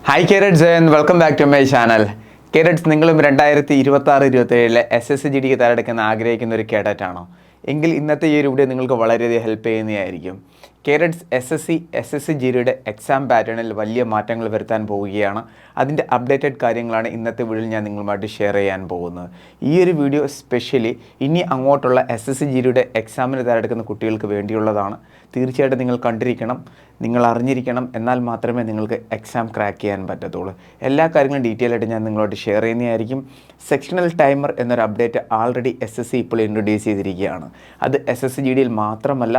Hi carrots and welcome back to my channel. Carrots, നിങ്ങളും 2026-27 SSGDക്ക് തയ്യാറെടുക്കാൻ ആഗ്രഹിക്കുന്ന ഒരു കേഡറ്റാണോ? എങ്കിൽ ഇന്നത്തെ ഈ ഒരു വീഡിയോ നിങ്ങൾക്ക് വളരെയധികം ഹെൽപ്പ് ചെയ്യുന്നതായിരിക്കും. കേരറ്റ്സ് SSC-GDയുടെ എക്സാം പാറ്റേണിൽ വലിയ മാറ്റങ്ങൾ വരുത്താൻ പോവുകയാണ്. അതിൻ്റെ അപ്ഡേറ്റഡ് കാര്യങ്ങളാണ് ഇന്നത്തെ വീഡിയോയിൽ ഞാൻ നിങ്ങളുമായിട്ട് ഷെയർ ചെയ്യാൻ പോകുന്നത്. ഈ ഒരു വീഡിയോ സ്പെഷ്യലി ഇനി അങ്ങോട്ടുള്ള SSC-GDയുടെ എക്സാമിന് തയ്യാറെടുക്കുന്ന കുട്ടികൾക്ക് വേണ്ടിയുള്ളതാണ്. തീർച്ചയായിട്ടും നിങ്ങൾ കണ്ടിരിക്കണം, നിങ്ങൾ അറിഞ്ഞിരിക്കണം, എന്നാൽ മാത്രമേ നിങ്ങൾക്ക് എക്സാം ക്രാക്ക് ചെയ്യാൻ പറ്റത്തുള്ളൂ. എല്ലാ കാര്യങ്ങളും ഡീറ്റെയിൽ ആയിട്ട് ഞാൻ നിങ്ങളോട് ഷെയർ ചെയ്യുന്നതായിരിക്കും. സെക്ഷണൽ ടൈമർ എന്നൊരു അപ്ഡേറ്റ് ആൾറെഡി SSC ഇപ്പോൾ ഇൻട്രൊഡ്യൂസ് ചെയ്തിരിക്കുകയാണ്. അത് SSC-GDയിൽ മാത്രമല്ല,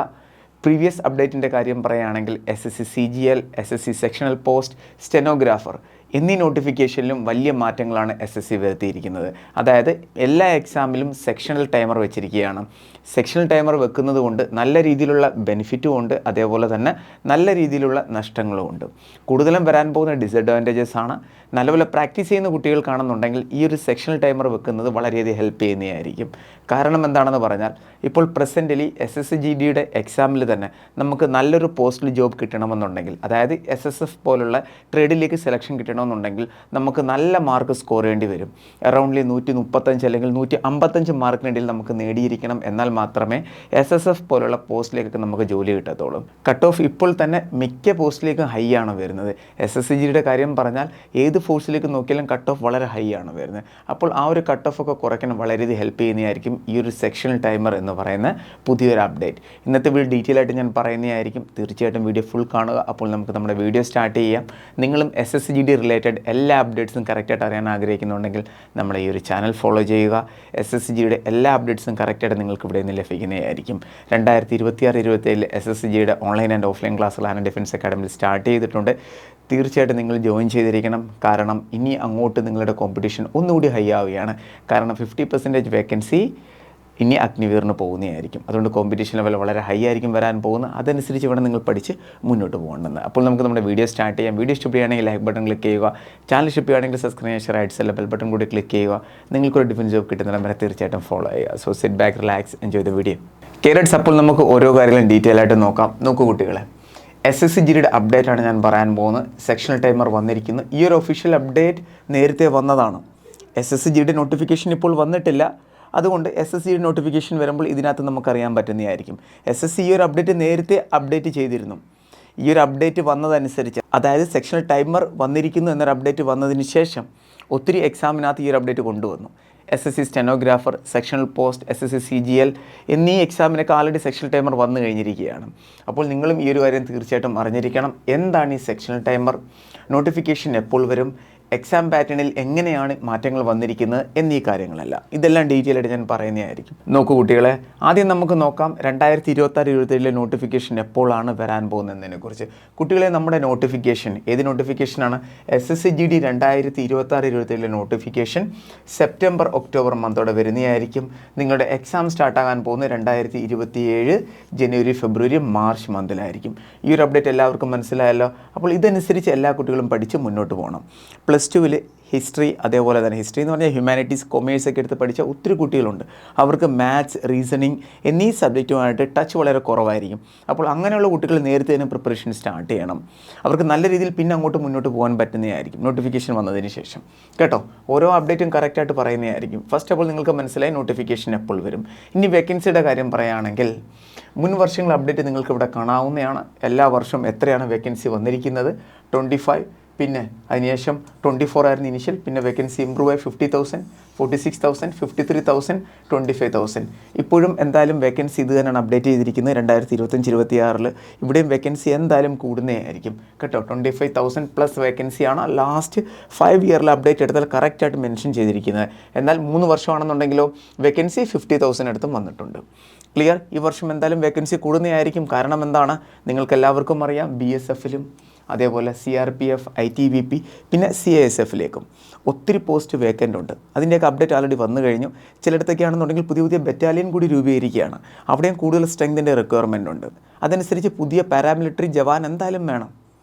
പ്രീവിയസ് അപ്ഡേറ്റിൻ്റെ കാര്യം പറയുകയാണെങ്കിൽ SSC CGL, SSC sectional post, stenographer എന്നീ നോട്ടിഫിക്കേഷനിലും വലിയ മാറ്റങ്ങളാണ് SSC വരുത്തിയിരിക്കുന്നത്. അതായത് എല്ലാ എക്സാമിലും സെക്ഷണൽ ടൈമർ വെച്ചിരിക്കുകയാണ്. സെക്ഷണൽ ടൈമർ വെക്കുന്നത് കൊണ്ട് നല്ല രീതിയിലുള്ള ബെനിഫിറ്റും ഉണ്ട്, അതേപോലെ തന്നെ നല്ല രീതിയിലുള്ള നഷ്ടങ്ങളും ഉണ്ട്. കൂടുതലും വരാൻ പോകുന്ന ഡിസഡ്വാൻറ്റേജസ് ആണ്. നല്ലപോലെ പ്രാക്ടീസ് ചെയ്യുന്ന കുട്ടികൾക്കാണെന്നുണ്ടെങ്കിൽ ഈ ഒരു സെക്ഷണൽ ടൈമർ വെക്കുന്നത് വളരെയധികം ഹെൽപ്പ് ചെയ്യുന്നതായിരിക്കും. കാരണം എന്താണെന്ന് പറഞ്ഞാൽ, ഇപ്പോൾ പ്രസൻ്റലി SSC-GDയുടെ എക്സാമിൽ തന്നെ നമുക്ക് നല്ലൊരു പോസ്റ്റിൽ ജോബ് കിട്ടണമെന്നുണ്ടെങ്കിൽ, അതായത് SSF പോലുള്ള ട്രേഡിലേക്ക് സെലക്ഷൻ കിട്ടണമെന്നുണ്ടെങ്കിൽ നമുക്ക് നല്ല മാർക്ക് സ്കോർ ചെയ്യേണ്ടി വരും. അറൗണ്ട്ലി 135 അല്ലെങ്കിൽ 155 മാർക്കിനിടയിൽ നമുക്ക് നേടിയിരിക്കണം. എന്നാൽ മാത്രമേ SSF പോലുള്ള പോസ്റ്റിലേക്കൊക്കെ നമുക്ക് ജോലി കിട്ടത്തുള്ളൂ. കട്ട് ഓഫ് ഇപ്പോൾ തന്നെ മിക്ക പോസ്റ്റിലേക്കും ഹൈ ആണ് വരുന്നത്. SSC-GDയുടെ കാര്യം പറഞ്ഞാൽ ഏത് ഫോഴ്സിലേക്ക് നോക്കിയാലും കട്ട് ഓഫ് വളരെ ഹൈ ആണ് വരുന്നത്. അപ്പോൾ ആ ഒരു കട്ട് ഓഫ് ഒക്കെ കുറയ്ക്കാൻ വളരെയധികം ഹെൽപ്പ് ചെയ്യുന്നതായിരിക്കും ഈ ഒരു സെക്ഷണൽ ടൈമർ എന്ന് പറയുന്ന പുതിയൊരു അപ്ഡേറ്റ്. ഇന്നത്തെ വീഡിയോ ഡീറ്റെയിൽ ആയിട്ട് ഞാൻ പറയുന്നതായിരിക്കും. തീർച്ചയായിട്ടും വീഡിയോ ഫുൾ കാണുക. അപ്പോൾ നമുക്ക് നമ്മുടെ വീഡിയോ സ്റ്റാർട്ട് ചെയ്യാം. നിങ്ങളും SSC-GD റിലേറ്റഡ് എല്ലാ അപ്ഡേറ്റ്സും കറക്റ്റായിട്ട് അറിയാൻ ആഗ്രഹിക്കുന്നുണ്ടെങ്കിൽ നമ്മുടെ ഈ ഒരു ചാനൽ ഫോളോ ചെയ്യുക. SSC-GDയുടെ എല്ലാ അപ്ഡേറ്റ്സും കറക്റ്റായിട്ട് നിങ്ങൾക്ക് ഇവിടെ നിന്ന് ലഭിക്കുന്നതായിരിക്കും. 2026-27 SSC-GDയുടെ ഓൺലൈൻ ആൻഡ് ഓഫ്ലൈൻ ക്ലാസ്സുകൾ ആൻഡ് ഡിഫൻസ് അക്കാഡമിയിൽ സ്റ്റാർട്ട് ചെയ്തിട്ടുണ്ട്. തീർച്ചയായിട്ടും നിങ്ങൾ ജോയിൻ ചെയ്തിരിക്കണം. കാരണം ഇനി അങ്ങോട്ട് നിങ്ങളുടെ കോമ്പറ്റീഷൻ ഒന്നുകൂടി ഹൈ ആവുകയാണ്. കാരണം 50% വേക്കൻസി ഇനി അഗ്നിവീറിന് പോകുന്നതായിരിക്കും. അതുകൊണ്ട് കോമ്പറ്റീഷൻ ലെവൽ വളരെ ഹൈ ആയിരിക്കും വരാൻ പോകുന്നത്. അതനുസരിച്ച് ഇവിടെ നിങ്ങൾ പഠിച്ച് മുന്നോട്ട് പോകേണ്ടത്. അപ്പോൾ നമുക്ക് നമ്മുടെ വീഡിയോ സ്റ്റാർട്ട് ചെയ്യാം. വീഡിയോ ഇഷ്ടപ്പെടുകയാണെങ്കിൽ ലൈക്ക് ബട്ടൺ ക്ലിക്ക് ചെയ്യുക. ചാനൽ ഇഷ്ടപ്പെടുകയാണെങ്കിൽ സബ്സ്ക്രൈബ് ഷെയർ റൈറ്റ് സൈഡിലെ ബെൽ ബട്ടൺ കൂടി ക്ലിക്ക് ചെയ്യുക. നിങ്ങൾക്കൊരു ഡിഫൻസ് ജോബ് കിട്ടുന്ന വരെ തീർച്ചയായിട്ടും ഫോളോ ചെയ്യുക. So sit back, relax, enjoy the video. Carrots, അപ്പോൾ നമുക്ക് ഓരോ കാര്യങ്ങളും ഡീറ്റെയിൽ ആയിട്ട് നോക്കാം. നോക്കൂ കുട്ടികളെ, SSC-GDയുടെ അപ്ഡേറ്റ് ആണ് ഞാൻ പറയാൻ പോകുന്നത്. സെക്ഷണൽ ടൈമർ വന്നിരിക്കുന്നു. ഈ ഒരു ഒഫീഷ്യൽ അപ്ഡേറ്റ് നേരത്തെ വന്നതാണ്. SSC-GD നോട്ടിഫിക്കേഷൻ ഇപ്പോൾ വന്നിട്ടില്ല. അതുകൊണ്ട് SSC-GD നോട്ടിഫിക്കേഷൻ വരുമ്പോൾ ഇതിനകത്ത് നമുക്കറിയാൻ പറ്റുന്നതായിരിക്കും. SSC ഈ ഒരു അപ്ഡേറ്റ് നേരത്തെ അപ്ഡേറ്റ് ചെയ്തിരുന്നു. ഈ ഒരു അപ്ഡേറ്റ് വന്നതനുസരിച്ച്, അതായത് സെക്ഷണൽ ടൈമർ വന്നിരിക്കുന്നു എന്നൊരു അപ്ഡേറ്റ് വന്നതിന് ശേഷം ഒത്തിരി എക്സാമിനകത്ത് ഈ ഒരു അപ്ഡേറ്റ് കൊണ്ടുവന്നു. SSC stenographer, sectional post, SSC CGL എന്നീ എക്സാമിനൊക്കെ ആൾറെഡി സെക്ഷണൽ ടൈമർ വന്നു കഴിഞ്ഞിരിക്കുകയാണ്. അപ്പോൾ നിങ്ങളും ഈ ഒരു കാര്യം തീർച്ചയായിട്ടും അറിഞ്ഞിരിക്കണം. എന്താണ് ഈ സെക്ഷണൽ ടൈമർ, നോട്ടിഫിക്കേഷൻ എപ്പോൾ വരും, എക്സാം പാറ്റേണിൽ എങ്ങനെയാണ് മാറ്റങ്ങൾ വന്നിരിക്കുന്നത് എന്നീ കാര്യങ്ങളെല്ലാം ഇതെല്ലാം ഡീറ്റെയിൽ ആയിട്ട് ഞാൻ പറയുന്നതായിരിക്കും. നോക്കൂ കുട്ടികളെ, ആദ്യം നമുക്ക് നോക്കാം 2026-27 നോട്ടിഫിക്കേഷൻ എപ്പോഴാണ് വരാൻ പോകുന്നതിനെക്കുറിച്ച്. കുട്ടികളെ, നമ്മുടെ നോട്ടിഫിക്കേഷൻ ഏത് നോട്ടിഫിക്കേഷനാണ്? SSC-GD 2026-27 നോട്ടിഫിക്കേഷൻ സെപ്റ്റംബർ ഒക്ടോബർ മന്തോടെ വരുന്നതായിരിക്കും. നിങ്ങളുടെ എക്സാം സ്റ്റാർട്ടാകാൻ പോകുന്നത് 2027 ജനുവരി ഫെബ്രുവരി മാർച്ച് മന്തിലായിരിക്കും. ഈ ഒരു അപ്ഡേറ്റ് എല്ലാവർക്കും മനസ്സിലായല്ലോ. അപ്പോൾ ഇതനുസരിച്ച് എല്ലാ കുട്ടികളും പഠിച്ച് മുന്നോട്ട് പോകണം. +2 ഹിസ്റ്ററി, അതേപോലെ തന്നെ ഹിസ്റ്ററി എന്ന് പറഞ്ഞാൽ ഹ്യൂമാനിറ്റീസ്, കൊമേഴ്സ് ഒക്കെ എടുത്ത് പഠിച്ച ഒത്തിരി കുട്ടികളുണ്ട്. അവർക്ക് മാത്സ്, റീസണിങ് എന്നീ സബ്ജക്റ്റുമായിട്ട് ടച്ച് വളരെ കുറവായിരിക്കും. അപ്പോൾ അങ്ങനെയുള്ള കുട്ടികൾ നേരത്തെ തന്നെ പ്രിപ്പറേഷൻ സ്റ്റാർട്ട് ചെയ്യണം. അവർക്ക് നല്ല രീതിയിൽ പിന്നെ അങ്ങോട്ട് മുന്നോട്ട് പോകാൻ പറ്റുന്നതായിരിക്കും നോട്ടിഫിക്കേഷൻ വന്നതിന് ശേഷം. കേട്ടോ, ഓരോ അപ്ഡേറ്റും കറക്റ്റായിട്ട് പറയുന്നതായിരിക്കും. ഫസ്റ്റ് ഓഫ് ഓൾ നിങ്ങൾക്ക് മനസ്സിലായി നോട്ടിഫിക്കേഷൻ എപ്പോൾ വരും. ഇനി വേക്കൻസിയുടെ കാര്യം പറയുകയാണെങ്കിൽ, മുൻ വർഷങ്ങൾ അപ്ഡേറ്റ് നിങ്ങൾക്ക് ഇവിടെ കാണാവുന്നതാണ്. എല്ലാ വർഷവും എത്രയാണ് വേക്കൻസി വന്നിരിക്കുന്നത്? 25, പിന്നെ അതിനുശേഷം 24 ആയിരുന്നു ഇനിഷ്യൽ. പിന്നെ വേക്കൻസി ഇമ്പ്രൂവ് ആയി 50,000, 46,000, 53,000, 25,000. ഇപ്പോഴും എന്തായാലും വേക്കൻസി ഇത് തന്നെയാണ് അപ്ഡേറ്റ് ചെയ്തിരിക്കുന്നത്. 2025-26 ഇവിടെയും വേക്കൻസി എന്തായാലും കൂടുന്നതായിരിക്കും. കേട്ടോ, 25,000 പ്ലസ് വേക്കൻസിയാണ് ലാസ്റ്റ് 5 ഇയറിൽ അപ്ഡേറ്റ് എടുത്താൽ കറക്റ്റായിട്ട് മെൻഷൻ ചെയ്തിരിക്കുന്നത്. എന്നാൽ 3 വർഷമാണെന്നുണ്ടെങ്കിലോ വേക്കൻസി 50,000 അടുത്തും വന്നിട്ടുണ്ട്. ക്ലിയർ? ഈ വർഷം എന്തായാലും വേക്കൻസി കൂടുന്നതായിരിക്കും. കാരണം എന്താണ്? നിങ്ങൾക്കെല്ലാവർക്കും അറിയാം, BSF-ലും അതേപോലെ CRPF, ITBP, പിന്നെ CISF-ലേക്കും ഒത്തിരി പോസ്റ്റ് വേക്കൻ്റ് ഉണ്ട്. അതിൻ്റെയൊക്കെ അപ്ഡേറ്റ് ആൾറെഡി വന്നു കഴിഞ്ഞു. ചിലയിടത്തൊക്കെയാണെന്നുണ്ടെങ്കിൽ പുതിയ പുതിയ ബറ്റാലിയൻ കൂടി രൂപീകരിക്കുകയാണ്. അവിടെയും കൂടുതൽ സ്ട്രെങ്തിൻ്റെ റിക്വയർമെൻ്റ് ഉണ്ട്. അതനുസരിച്ച് പുതിയ പാരാമിലിറ്ററി ജവാൻ എന്തായാലും വേണം.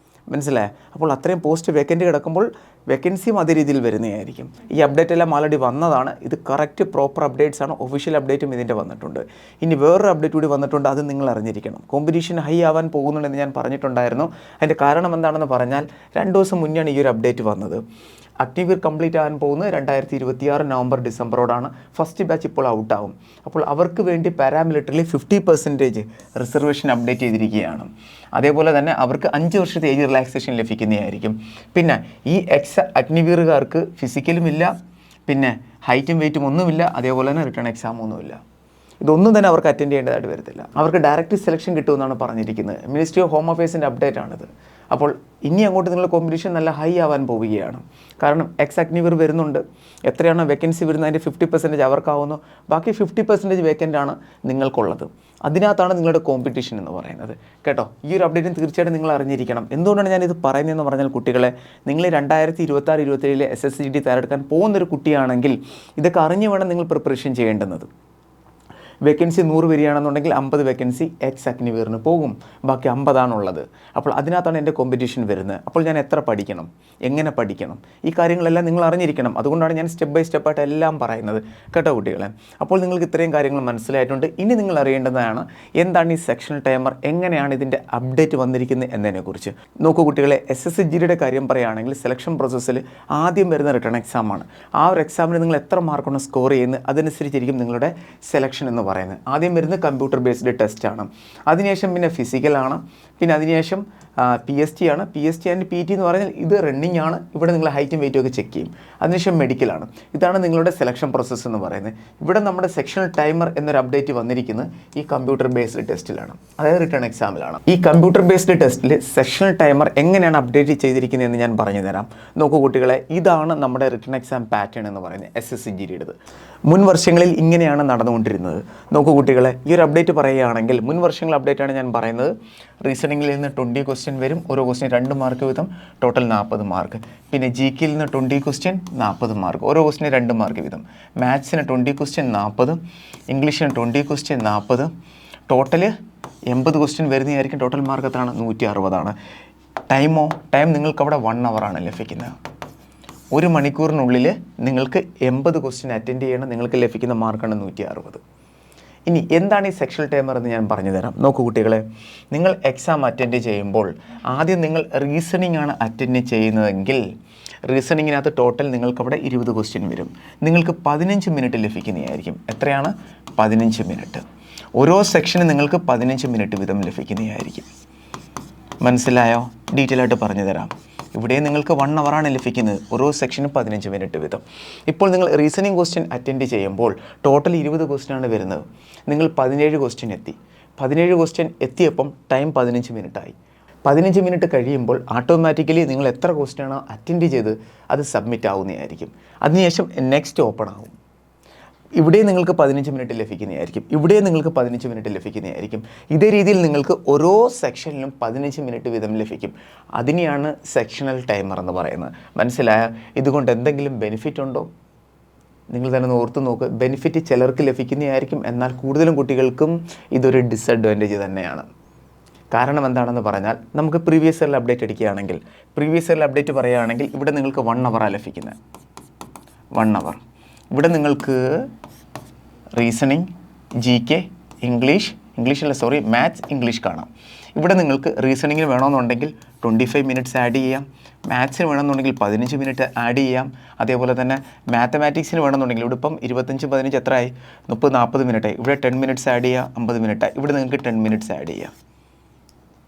മനസ്സിലായോ? അപ്പോൾ അത്രയും പോസ്റ്റ് വേക്കൻ്റ് കിടക്കുമ്പോൾ വേക്കൻസിയും അതേ രീതിയിൽ വരുന്നതായിരിക്കും. ഈ അപ്ഡേറ്റ് എല്ലാം ഓൾറെഡി വന്നതാണ്. ഇത് കറക്റ്റ് പ്രോപ്പർ അപ്ഡേറ്റ്സ് ആണ്. ഒഫീഷ്യൽ അപ്ഡേറ്റും ഇതിൻ്റെ വന്നിട്ടുണ്ട്. ഇനി വേറൊരു അപ്ഡേറ്റ് കൂടി വന്നിട്ടുണ്ട്, അത് നിങ്ങൾ അറിഞ്ഞിരിക്കണം. കോമ്പറ്റീഷൻ ഹൈ ആവാൻ പോകുന്നുണ്ടെന്ന് ഞാൻ പറഞ്ഞിട്ടുണ്ടായിരുന്നു. അതിൻ്റെ കാരണം എന്താണെന്ന് പറഞ്ഞാൽ 2 ദിവസം മുന്നെയാണ് ഈ ഒരു അപ്ഡേറ്റ് വന്നത്. അഗ്നിവീർ കംപ്ലീറ്റ് ആകാൻ പോകുന്നത് 2026 നവംബർ ഡിസംബറോടാണ്. ഫസ്റ്റ് ബാച്ച് ഇപ്പോൾ ഔട്ടാവും. അപ്പോൾ അവർക്ക് വേണ്ടി പാരാമിലിറ്ററിൽ 50% റിസർവേഷൻ അപ്ഡേറ്റ് ചെയ്തിരിക്കുകയാണ്. അതേപോലെ തന്നെ അവർക്ക് 5 വർഷത്തെ ഏജ് റിലാക്സേഷൻ ലഭിക്കുന്നതായിരിക്കും. പിന്നെ ഈ അഗ്നിവീറുകാർക്ക് ഫിസിക്കലും ഇല്ല, പിന്നെ ഹൈറ്റും വെയ്റ്റും ഒന്നുമില്ല, അതേപോലെ തന്നെ റിട്ടേൺ എക്സാം ഒന്നുമില്ല. ഇതൊന്നും തന്നെ അവർക്ക് അറ്റൻഡ് ചെയ്യേണ്ടതായിട്ട് വരത്തില്ല. അവർക്ക് ഡയറക്റ്റ് സെലക്ഷൻ കിട്ടുമെന്നാണ് പറഞ്ഞിരിക്കുന്നത്. മിനിസ്ട്രി ഓഫ് ഹോം അഫയേഴ്സിൻ്റെ അപ്ഡേറ്റ് ആണിത്. അപ്പോൾ ഇനി അങ്ങോട്ട് നിങ്ങളുടെ കോമ്പറ്റീഷൻ നല്ല ഹൈ ആവാൻ പോവുകയാണ്. കാരണം അഗ്നിവീർ വരുന്നുണ്ട്. എത്രയാണ് വേക്കൻസി വരുന്നത് അതിൻ്റെ 50% അവർക്കാവുന്നു. ബാക്കി 50% വേക്കൻ്റ് ആണ് നിങ്ങൾക്കുള്ളത്. അതിനകത്താണ് നിങ്ങളുടെ കോമ്പറ്റീഷൻ എന്ന് പറയുന്നത് കേട്ടോ. ഈ ഒരു അപ്ഡേറ്റും തീർച്ചയായിട്ടും നിങ്ങൾ അറിഞ്ഞിരിക്കണം. എന്തുകൊണ്ടാണ് ഞാനിത് പറയുന്നതെന്ന് പറഞ്ഞാൽ, കുട്ടികളെ, നിങ്ങൾ 2026-27 SSGD തയ്യാറെടുക്കാൻ പോകുന്നൊരു കുട്ടിയാണെങ്കിൽ ഇതൊക്കെ അറിഞ്ഞു വേണം നിങ്ങൾ പ്രിപ്പറേഷൻ ചെയ്യേണ്ടുന്നത്. വേക്കൻസി 100 വരികയാണെന്നുണ്ടെങ്കിൽ 50 വേക്കൻസി അഗ്നിവീറിന് പോകും, ബാക്കി 50 ആണുള്ളത്. അപ്പോൾ അതിനകത്താണ് എൻ്റെ കോമ്പറ്റീഷൻ വരുന്നത്. അപ്പോൾ ഞാൻ എത്ര പഠിക്കണം, എങ്ങനെ പഠിക്കണം, ഈ കാര്യങ്ങളെല്ലാം നിങ്ങൾ അറിഞ്ഞിരിക്കണം. അതുകൊണ്ടാണ് ഞാൻ സ്റ്റെപ്പ് ബൈ സ്റ്റെപ്പായിട്ട് എല്ലാം പറയുന്നത് കേട്ടോ കുട്ടികളെ. അപ്പോൾ നിങ്ങൾക്ക് ഇത്രയും കാര്യങ്ങൾ മനസ്സിലായിട്ടുണ്ട്. ഇനി നിങ്ങൾ അറിയേണ്ടതാണ് എന്താണ് ഈ സെക്ഷണൽ ടൈമർ, എങ്ങനെയാണ് ഇതിൻ്റെ അപ്ഡേറ്റ് വന്നിരിക്കുന്നത് എന്നതിനെക്കുറിച്ച്. നോക്കൂ കുട്ടികളെ, SSGDയുടെ കാര്യം പറയുകയാണെങ്കിൽ സെലക്ഷൻ പ്രോസസ്സിൽ ആദ്യം വരുന്ന റിട്ടേൺ എക്സാമാണ്. ആ ഒരു എക്സാമിന് നിങ്ങൾ എത്ര മാർക്കാണ് സ്കോർ ചെയ്യുന്നത് അതനുസരിച്ചിരിക്കും നിങ്ങളുടെ സെലക്ഷൻ എന്ന് പറയുന്നത്. ആദ്യം വരുന്നത് കമ്പ്യൂട്ടർ ബേസ്ഡ് ടെസ്റ്റാണ്. അതിനുശേഷം പിന്നെ ഫിസിക്കലാണ്. പിന്നെ അതിനുശേഷം PST ആണ്. PST ആൻഡ് PT എന്ന് പറഞ്ഞാൽ ഇത് റണ്ണിങ് ആണ്. ഇവിടെ നിങ്ങൾ ഹൈറ്റും വെയിറ്റും ഒക്കെ ചെക്ക് ചെയ്യും. അതിനുശേഷം മെഡിക്കലാണ്. ഇതാണ് നിങ്ങളുടെ സെലക്ഷൻ പ്രോസസ്സ് എന്ന് പറയുന്നത്. ഇവിടെ നമ്മുടെ സെക്ഷണൽ ടൈമർ എന്നൊരു അപ്ഡേറ്റ് വന്നിരിക്കുന്നത് ഈ കമ്പ്യൂട്ടർ ബേസ്ഡ് ടെസ്റ്റിലാണ്, അതായത് റിട്ടേൺ എക്സാമിലാണ്. ഈ കമ്പ്യൂട്ടർ ബേസ്ഡ് ടെസ്റ്റിൽ സെക്ഷണൽ ടൈമർ എങ്ങനെയാണ് അപ്ഡേറ്റ് ചെയ്തിരിക്കുന്നത് എന്ന് ഞാൻ പറഞ്ഞു തരാം. നോക്കൂ കുട്ടികളെ, ഇതാണ് നമ്മുടെ റിട്ടേൺ എക്സാം പാറ്റേൺ എന്ന് പറയുന്നത് SSGDയുടേത്. മുൻ വർഷങ്ങളിൽ ഇങ്ങനെയാണ് നടന്നുകൊണ്ടിരുന്നത്. നോക്കൂ കുട്ടികളെ, ഈ ഒരു അപ്ഡേറ്റ് പറയുകയാണെങ്കിൽ മുൻ വർഷങ്ങൾ അപ്ഡേറ്റാണ് ഞാൻ പറയുന്നത്. റീസണിങ്ങിൽ നിന്ന് 20 ക്വസ്റ്റ്യൻ വരും. ഓരോ ക്വസ്റ്റ്യൻ 2 മാർക്ക് വീതം, ടോട്ടൽ 40 മാർക്ക്. പിന്നെ GKയിൽ നിന്ന് 20 ക്വസ്റ്റ്യൻ 40 മാർക്ക്, ഓരോ ക്വസ്റ്റ്യന് 2 മാർക്ക് വീതം. മാത്സിന് 20 ക്വസ്റ്റ്യൻ 40, ഇംഗ്ലീഷിന് 20 ക്വസ്റ്റ്യൻ 40, ടോട്ടൽ 80 ക്വസ്റ്റ്യൻ വരുന്നതായിരിക്കും. ടോട്ടൽ മാർക്ക് എത്രയാണ്? 160 ടൈം നിങ്ങൾക്ക് അവിടെ 1 അവറാണ് ലഭിക്കുന്നത്. 1 മണിക്കൂറിനുള്ളിൽ നിങ്ങൾക്ക് 80 ക്വസ്റ്റ്യൻ അറ്റൻഡ് ചെയ്യണം. നിങ്ങൾക്ക് ലഭിക്കുന്ന മാർക്കാണ് 160. ഇനി എന്താണ് ഈ സെക്ഷണൽ ടൈമർ എന്ന് ഞാൻ പറഞ്ഞു തരാം. നോക്കൂ കുട്ടികളെ, നിങ്ങൾ എക്സാം അറ്റൻഡ് ചെയ്യുമ്പോൾ ആദ്യം നിങ്ങൾ റീസണിംഗ് ആണ് അറ്റൻഡ് ചെയ്യുന്നതെങ്കിൽ റീസണിങ്ങിനകത്ത് ടോട്ടൽ നിങ്ങൾക്കവിടെ 20 ക്വസ്റ്റ്യൻ വരും. നിങ്ങൾക്ക് 15 മിനിറ്റ് ലഭിക്കുന്നതായിരിക്കും. എത്രയാണ്? 15 മിനിറ്റ്. ഓരോ സെക്ഷന് നിങ്ങൾക്ക് 15 മിനിറ്റ് വീതം ലഭിക്കുന്നതായിരിക്കും. മനസ്സിലായോ? ഡീറ്റെയിൽ ആയിട്ട് പറഞ്ഞു തരാം. ഇവിടെ നിങ്ങൾക്ക് 1 അവറാണ് ലഭിക്കുന്നത്. ഓരോ സെക്ഷനും 15 മിനിറ്റ് വീതം. ഇപ്പോൾ നിങ്ങൾ റീസണിങ് ക്വസ്റ്റ്യൻ അറ്റൻഡ് ചെയ്യുമ്പോൾ ടോട്ടൽ 20 ക്വസ്റ്റ്യനാണ് വരുന്നത്. നിങ്ങൾ 17 ക്വസ്റ്റ്യൻ എത്തി. 17 ക്വസ്റ്റ്യൻ എത്തിയപ്പം ടൈം 15 മിനിറ്റായി. 15 മിനിറ്റ് കഴിയുമ്പോൾ ഓട്ടോമാറ്റിക്കലി നിങ്ങൾ എത്ര ക്വസ്റ്റ്യനാണോ അറ്റൻഡ് ചെയ്ത് അത് സബ്മിറ്റ് ആവുന്നതായിരിക്കും. അതിനുശേഷം നെക്സ്റ്റ് ഓപ്പൺ ആവും. ഇവിടെ നിങ്ങൾക്ക് 15 മിനിറ്റ് ലഭിക്കുന്നതായിരിക്കും. ഇവിടെ നിങ്ങൾക്ക് 15 മിനിറ്റ് ലഭിക്കുന്നതായിരിക്കും. ഇതേ രീതിയിൽ നിങ്ങൾക്ക് ഓരോ സെക്ഷനിലും 15 മിനിറ്റ് വീതം ലഭിക്കും. അതിനെയാണ് സെക്ഷണൽ ടൈമർ എന്ന് പറയുന്നത്. മനസ്സിലായ? ഇതുകൊണ്ട് എന്തെങ്കിലും ബെനിഫിറ്റ് ഉണ്ടോ? നിങ്ങൾ തന്നെ ഓർത്ത് നോക്ക്. ബെനിഫിറ്റ് ചിലർക്ക് ലഭിക്കുന്നതായിരിക്കും, എന്നാൽ കൂടുതലും കുട്ടികൾക്കും ഇതൊരു ഡിസഡ്വാൻറ്റേജ് തന്നെയാണ്. കാരണം എന്താണെന്ന് പറഞ്ഞാൽ, നമുക്ക് പ്രീവിയസ് ഇയറിൽ അപ്ഡേറ്റ് അടിക്കുകയാണെങ്കിൽ, പ്രീവിയസ് ഇയറിൽ അപ്ഡേറ്റ് പറയുകയാണെങ്കിൽ ഇവിടെ നിങ്ങൾക്ക് 1 അവറാണ് ലഭിക്കുന്നത്. 1 അവർ. ഇവിടെ നിങ്ങൾക്ക് റീസണിങ്, GK, മാത്സ്, ഇംഗ്ലീഷ് കാണാം. ഇവിടെ നിങ്ങൾക്ക് റീസണിങ്ങിന് വേണമെന്നുണ്ടെങ്കിൽ 25 മിനിറ്റ്സ് ആഡ് ചെയ്യാം. മാത്സിന് വേണമെന്നുണ്ടെങ്കിൽ 15 മിനിറ്റ് ആഡ് ചെയ്യാം. അതേപോലെ തന്നെ മാത്തമാറ്റിക്സിന് വേണമെന്നുണ്ടെങ്കിൽ ഇവിടെ ഇപ്പം 25-15 എത്രയായി? 30-40 മിനിറ്റായി. ഇവിടെ 10 മിനിറ്റ്സ് ആഡ് ചെയ്യാം, 50 മിനിറ്റായി. ഇവിടെ നിങ്ങൾക്ക് 10 മിനിറ്റ്സ് ആഡ് ചെയ്യാം.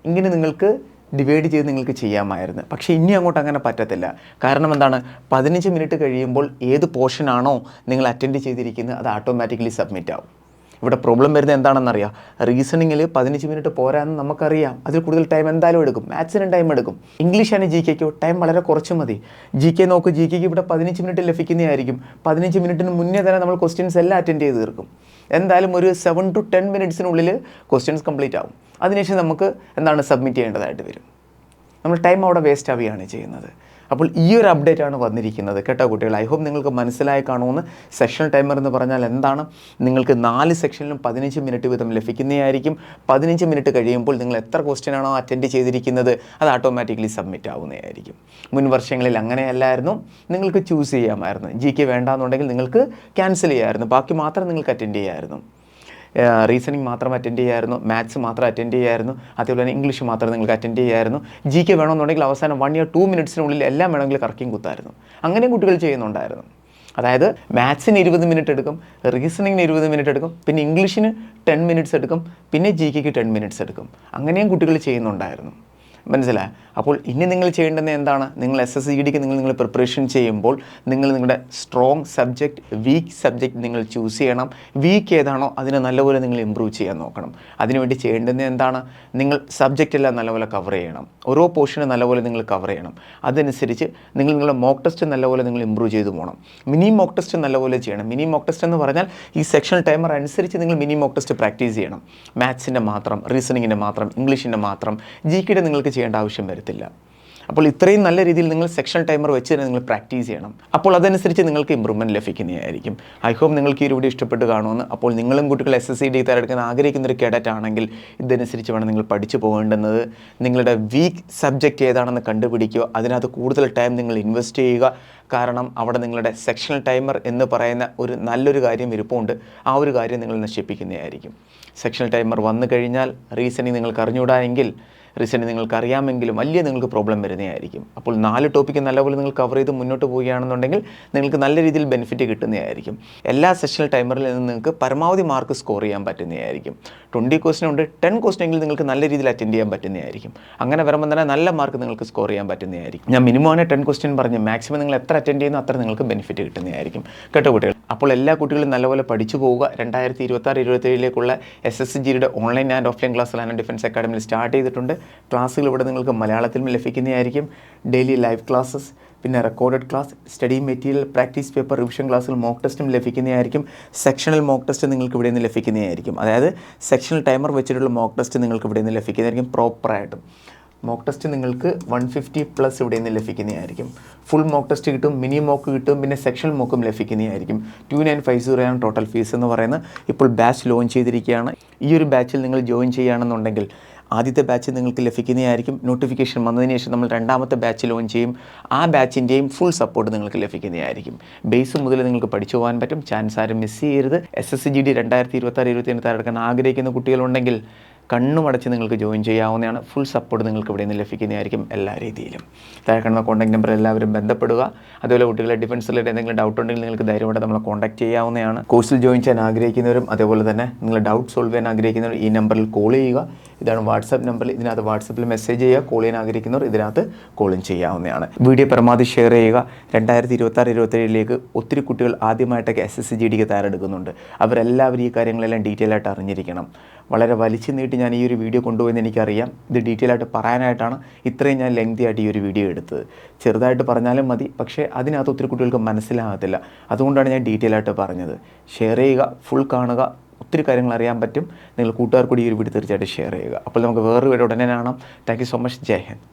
ഇങ്ങനെ നിങ്ങൾക്ക് ഡിവൈഡ് ചെയ്ത് നിങ്ങൾക്ക് ചെയ്യാമായിരുന്നു. പക്ഷേ ഇനി അങ്ങോട്ട് അങ്ങനെ പറ്റത്തില്ല. കാരണം എന്താണ്? 15 മിനിറ്റ് കഴിയുമ്പോൾ ഏത് പോർഷനാണോ നിങ്ങൾ അറ്റൻഡ് ചെയ്തിരിക്കുന്നത് അത് ഓട്ടോമാറ്റിക്കലി സബ്മിറ്റ് ആവും. ഇവിടെ പ്രോബ്ലം വരുന്നത് എന്താണെന്നറിയാം? റീസണിങ്ങിൽ 15 മിനിറ്റ് പോരാന്ന് നമുക്കറിയാം. അതിൽ കൂടുതൽ ടൈം എന്തായാലും എടുക്കും. മാത്സിനും ടൈം എടുക്കും. ഇംഗ്ലീഷ് ആൻഡ് GKക്കോ ടൈം വളരെ കുറച്ച് മതി. GK നോക്ക്, GKക്ക് ഇവിടെ 15 മിനിറ്റ് ലഭിക്കുന്നതായിരിക്കും. 15 മിനിറ്റിന് മുന്നേ തന്നെ നമ്മൾ ക്വസ്റ്റ്യൻസ് എല്ലാം അറ്റൻഡ് ചെയ്ത് തീർക്കും. എന്തായാലും ഒരു 7 to 10 മിനിറ്റ്സിനുള്ളിൽ ക്വസ്റ്റ്യൻസ് കംപ്ലീറ്റ് ആവും. അതിനുശേഷം നമുക്ക് സബ്മിറ്റ് ചെയ്യേണ്ടതായിട്ട് വരും. നമ്മൾ ടൈം അവിടെ വേസ്റ്റ് ആവുകയാണ് ചെയ്യുന്നത്. അപ്പോൾ ഈ ഒരു അപ്ഡേറ്റ് ആണ് വന്നിരിക്കുന്നത് കേട്ടോ കുട്ടികൾ. ഐ ഹോപ്പ് നിങ്ങൾക്ക് മനസ്സിലായി കാണുമെന്ന്. സെക്ഷൻ ടൈമർ എന്ന് പറഞ്ഞാൽ എന്താണ്? നിങ്ങൾക്ക് 4 സെക്ഷനിലും 15 മിനിറ്റ് വീതം ലഭിക്കുന്നതായിരിക്കും. 15 മിനിറ്റ് കഴിയുമ്പോൾ നിങ്ങൾ എത്ര ക്വസ്റ്റ്യൻ ആണോ അറ്റൻഡ് ചെയ്തിരിക്കുന്നത് അത് ഓട്ടോമാറ്റിക്കലി സബ്മിറ്റ് ആവുന്നതായിരിക്കും. മുൻ വർഷങ്ങളിൽ അങ്ങനെയല്ലായിരുന്നു. നിങ്ങൾക്ക് ചൂസ് ചെയ്യാമായിരുന്നു. GK വേണ്ടാന്നുണ്ടെങ്കിൽ നിങ്ങൾക്ക് ക്യാൻസൽ ചെയ്യാമായിരുന്നു. ബാക്കി മാത്രം നിങ്ങൾക്ക് അറ്റൻഡ് ചെയ്യാമായിരുന്നു. റീസണിങ് മാത്രം അറ്റൻഡ് ചെയ്യായിരുന്നു, മാത്സ് മാത്രം അറ്റൻഡ് ചെയ്യായിരുന്നു, അതേപോലെ തന്നെ ഇംഗ്ലീഷ് മാത്രം നിങ്ങൾക്ക് അറ്റൻഡ് ചെയ്യായിരുന്നു. GK വേണമെന്നുണ്ടെങ്കിൽ അവസാനം 1 or 2 മിനിറ്റ്സിനുള്ളിൽ എല്ലാം വേണമെങ്കിൽ കറക്കിയും കുത്തായിരുന്നു. അങ്ങനെയും കുട്ടികൾ ചെയ്യുന്നുണ്ടായിരുന്നു. അതായത് മാത്സിന് 20 മിനിറ്റ് എടുക്കും, റീസണിങ്ങിന് 20 മിനിറ്റ് എടുക്കും, പിന്നെ ഇംഗ്ലീഷിന് 10 മിനിറ്റ്സ് എടുക്കും, പിന്നെ GKക്ക് 10 മിനിറ്റ്സ് എടുക്കും. അങ്ങനെയും കുട്ടികൾ ചെയ്യുന്നുണ്ടായിരുന്നു. മനസ്സിലായി? അപ്പോൾ ഇനി നിങ്ങൾ ചെയ്യേണ്ടത് എന്താണ്? നിങ്ങൾ SSGDക്ക് നിങ്ങൾ പ്രിപ്പറേഷൻ ചെയ്യുമ്പോൾ നിങ്ങളുടെ സ്ട്രോങ് സബ്ജക്റ്റ്, വീക്ക് സബ്ജക്റ്റ് നിങ്ങൾ ചൂസ് ചെയ്യണം. വീക്ക് ഏതാണോ അതിനെ നല്ലപോലെ നിങ്ങൾ ഇമ്പ്രൂവ് ചെയ്യാൻ നോക്കണം. അതിനുവേണ്ടി ചെയ്യേണ്ടത് എന്താണ്? നിങ്ങൾ സബ്ജക്റ്റ് എല്ലാം നല്ലപോലെ കവർ ചെയ്യണം. ഓരോ പോർഷനും നല്ലപോലെ നിങ്ങൾ കവർ ചെയ്യണം. അതനുസരിച്ച് നിങ്ങളുടെ മോക്ക് ടെസ്റ്റ് നല്ലപോലെ നിങ്ങൾ ഇമ്പ്രൂവ് ചെയ്തു പോകണം. മിനി മോക്ക് ടെസ്റ്റ് നല്ലപോലെ ചെയ്യണം. മിനി മോക്ക് ടെസ്റ്റ് എന്ന് പറഞ്ഞാൽ ഈ സെക്ഷൻ ടൈമർ അനുസരിച്ച് നിങ്ങൾ മിനി മോക്ക് ടെസ്റ്റ് പ്രാക്ടീസ് ചെയ്യണം. മാത്സിൻ്റെ മാത്രം, റീസണിങ്ങിൻ്റെ മാത്രം, ഇംഗ്ലീഷിൻ്റെ മാത്രം, GKയുടെ നിങ്ങൾക്ക് ചെയ്യേണ്ട ആവശ്യം വരത്തില്ല. അപ്പോൾ ഇത്രയും നല്ല രീതിയിൽ നിങ്ങൾ സെക്ഷൻ ടൈമർ വെച്ച് തന്നെ നിങ്ങൾ പ്രാക്ടീസ് ചെയ്യണം. അപ്പോൾ അതനുസരിച്ച് നിങ്ങൾക്ക് ഇമ്പ്രൂവ്മെൻറ്റ് ലഭിക്കുന്നതായിരിക്കും. ഐ ഹോപ്പ് നിങ്ങൾക്ക് ഈ വീഡിയോ ഇഷ്ടപ്പെട്ട് കാണുമെന്ന്. അപ്പോൾ നിങ്ങളും കുട്ടികൾ SSCD തയ്യാറെടുക്കാൻ ആഗ്രഹിക്കുന്ന ഒരു കേഡറ്റ് ആണെങ്കിൽ ഇതനുസരിച്ച് വേണം നിങ്ങൾ പഠിച്ചു പോകേണ്ടുന്നത്. നിങ്ങളുടെ വീക്ക് സബ്ജക്റ്റ് ഏതാണെന്ന് കണ്ടുപിടിക്കുക. അതിനകത്ത് കൂടുതൽ ടൈം നിങ്ങൾ ഇൻവെസ്റ്റ് ചെയ്യുക. കാരണം അവിടെ നിങ്ങളുടെ സെക്ഷണൽ ടൈമർ എന്ന് പറയുന്ന ഒരു നല്ലൊരു കാര്യം ഇരിപ്പുണ്ട്. ആ ഒരു കാര്യം നിങ്ങൾ നശിപ്പിക്കുന്നതായിരിക്കും. സെക്ഷണൽ ടൈമർ വന്നു കഴിഞ്ഞാൽ റീസണിങ് നിങ്ങൾക്ക് അറിഞ്ഞുകൂടാ എങ്കിൽ, റീസണിങ് നിങ്ങൾക്ക് അറിയാമെങ്കിലും വലിയ നിങ്ങൾക്ക് പ്രോബ്ലം വരുന്നതായിരിക്കും. അപ്പോൾ 4 ടോപ്പിക്ക് നല്ലപോലെ നിങ്ങൾ കവർ ചെയ്ത് മുന്നോട്ട് പോവുകയാണെന്നുണ്ടെങ്കിൽ നിങ്ങൾക്ക് നല്ല രീതിയിൽ ബെനിഫിറ്റ് കിട്ടുന്നതായിരിക്കും. എല്ലാ സെക്ഷണൽ ടൈമറിൽ നിന്ന് നിങ്ങൾക്ക് പരമാവധി മാർക്ക് സ്കോർ ചെയ്യാൻ പറ്റുന്നതായിരിക്കും. 20 ക്വസ്റ്റ്യൻ ഉണ്ട്, 10 ക്വസ്റ്റ്യനെങ്കിലും നിങ്ങൾക്ക് നല്ല രീതിയിൽ അറ്റൻഡ് ചെയ്യാൻ പറ്റുന്നതായിരിക്കും. അങ്ങനെ വരുമ്പോൾ തന്നെ നല്ല മാർക്ക് നിങ്ങൾക്ക് സ്കോർ ചെയ്യാൻ പറ്റുന്നതായിരിക്കും. ഞാൻ മിനിമം 10 ക്വസ്റ്റ്യൻ പറഞ്ഞു, മാക്സിമം നിങ്ങൾ എത്ര അറ്റൻഡ് ചെയ്യുന്നു അത്ര നിങ്ങൾക്ക് ബെനിഫിറ്റ് കിട്ടുന്നതായിരിക്കും കേട്ടോ കുട്ടികൾ. അപ്പോൾ എല്ലാ കുട്ടികളും നല്ലപോലെ പഠിച്ചു പോവുക. 2026-27 SSGDയുടെ online and offline class land defence അക്കാഡമിയിൽ സ്റ്റാർട്ട് ചെയ്തിട്ടുണ്ട്. ക്ലാസ്സുകൾ ഇവിടെ നിങ്ങൾക്ക് മലയാളത്തിലും ലഭിക്കുന്നതായിരിക്കും. ഡെയിലി ലൈവ് ക്ലാസ്സസ്, പിന്നെ recorded class, study material, practice paper, revision ക്ലാസ്സുകൾ, മോക്ക് ടെസ്റ്റും ലഭിക്കുന്നതായിരിക്കും. സെക്ഷണൽ മോക്ക് ടെസ്റ്റ് നിങ്ങൾക്ക് ഇവിടെ നിന്ന് ലഭിക്കുന്നതായിരിക്കും. അതായത് സെക്ഷണൽ ടൈമർ വെച്ചിട്ടുള്ള മോക്ക് ടെസ്റ്റ് നിങ്ങൾക്ക് ഇവിടെ നിന്ന് ലഭിക്കുന്നതായിരിക്കും. പ്രോപ്പറായിട്ടും മോക്ക് ടെസ്റ്റ് നിങ്ങൾക്ക് 150+ ഇവിടെ നിന്ന് ലഭിക്കുന്നതായിരിക്കും. ഫുൾ മോക്ക് ടെസ്റ്റ് കിട്ടും, മിനി മോക്ക് കിട്ടും, പിന്നെ സെക്ഷണൽ മോക്കും ലഭിക്കുന്നതായിരിക്കും. 2950 ആണ് ടോട്ടൽ ഫീസ് എന്ന് പറയുന്നത്. ഇപ്പോൾ ബാച്ച് ലോഞ്ച് ചെയ്തിരിക്കുകയാണ്. ഈ ഒരു ബാച്ചിൽ നിങ്ങൾ ജോയിൻ ചെയ്യുകയാണെന്നുണ്ടെങ്കിൽ ആദ്യത്തെ ബാച്ച് നിങ്ങൾക്ക് ലഭിക്കുന്നതായിരിക്കും. നോട്ടിഫിക്കേഷൻ വന്നതിന് ശേഷം നമ്മൾ രണ്ടാമത്തെ ബാച്ച് ലോഞ്ച് ചെയ്യും. ആ ബാച്ചിൻ്റെയും ഫുൾ സപ്പോർട്ട് നിങ്ങൾക്ക് ലഭിക്കുന്നതായിരിക്കും. ബേസ് മുതൽ നിങ്ങൾക്ക് പഠിച്ചു പോകാൻ പറ്റും. ചാൻസ് ആരും മിസ് ചെയ്യരുത്. SSGD 2026-27 തയ്യാറെടുക്കാൻ ആഗ്രഹിക്കുന്ന കുട്ടികളുണ്ടെങ്കിൽ കണ്ണുമടച്ച് നിങ്ങൾക്ക് ജോയിൻ ചെയ്യാവുന്നതാണ്. ഫുൾ സപ്പോർട്ട് നിങ്ങൾക്ക് ഇവിടെ നിന്ന് ലഭിക്കുന്നതായിരിക്കും എല്ലാ രീതിയിലും. താഴെ കാണുന്ന കോൺടാക്ട് നമ്പർ എല്ലാവരും ബന്ധപ്പെടുക. അതുപോലെ കുട്ടികളെ ഡിഫൻസ് റിലേറ്റഡ് എന്തെങ്കിലും ഡൗട്ട് ഉണ്ടെങ്കിൽ നിങ്ങൾക്ക് ധൈര്യമായിട്ട് നമ്മളെ കോൺടാക്ട് ചെയ്യാവുന്നതാണ്. കോഴ്സിൽ ജോയിൻ ചെയ്യാൻ ആഗ്രഹിക്കുന്നവരും അതേപോലെ തന്നെ നിങ്ങൾ ഡൗട്ട് സോൾവ് ചെയ്യാൻ ആഗ്രഹിക്കുന്നവർ ഈ നമ്പറിൽ കോൾ ചെയ്യുക. ഇതാണ് വാട്സാപ്പ് നമ്പർ. ഇതിനകത്ത് വാട്സാപ്പിൽ മെസ്സേജ് ചെയ്യുക. കോൾ ചെയ്യാൻ ആഗ്രഹിക്കുന്നവർ ഇതിനകത്ത് കോളും ചെയ്യാവുന്നതാണ്. വീഡിയോ പരമാവധി ഷെയർ ചെയ്യുക. 2026-27 ഒത്തിരി കുട്ടികൾ ആദ്യമായിട്ടൊക്കെ SSGDക്ക് തയ്യാറെടുക്കുന്നുണ്ട്. അവരെല്ലാവരും ഈ കാര്യങ്ങളെല്ലാം ഡീറ്റെയിൽ ആയിട്ട് അറിഞ്ഞിരിക്കണം. വളരെ വലിച്ചു നീട്ടി ഞാൻ ഈ ഒരു വീഡിയോ കൊണ്ടുപോയെന്ന് എനിക്കറിയാം. ഇത് ഡീറ്റെയിൽ ആയിട്ട് പറയാനായിട്ടാണ് ഇത്രയും ഞാൻ ലെങ്തി ആയിട്ട് ഈ ഒരു വീഡിയോ എടുത്തത്. ചെറുതായിട്ട് പറഞ്ഞാലും മതി, പക്ഷേ അതിനകത്ത് ഒത്തിരി കുട്ടികൾക്ക് മനസ്സിലാകത്തില്ല. അതുകൊണ്ടാണ് ഞാൻ ഡീറ്റെയിൽ ആയിട്ട് പറഞ്ഞത്. ഷെയർ ചെയ്യുക, ഫുൾ കാണുക, ഒത്തിരി കാര്യങ്ങൾ അറിയാൻ പറ്റും. നിങ്ങൾ കൂട്ടുകാർ കൂടി ഈ ഒരു വീഡിയോ തീർച്ചയായിട്ടും ഷെയർ ചെയ്യുക. അപ്പോൾ നമുക്ക് വേറൊരു വീഡിയോ ഉടനെ കാണാം. Thank you so much. Jai Hind.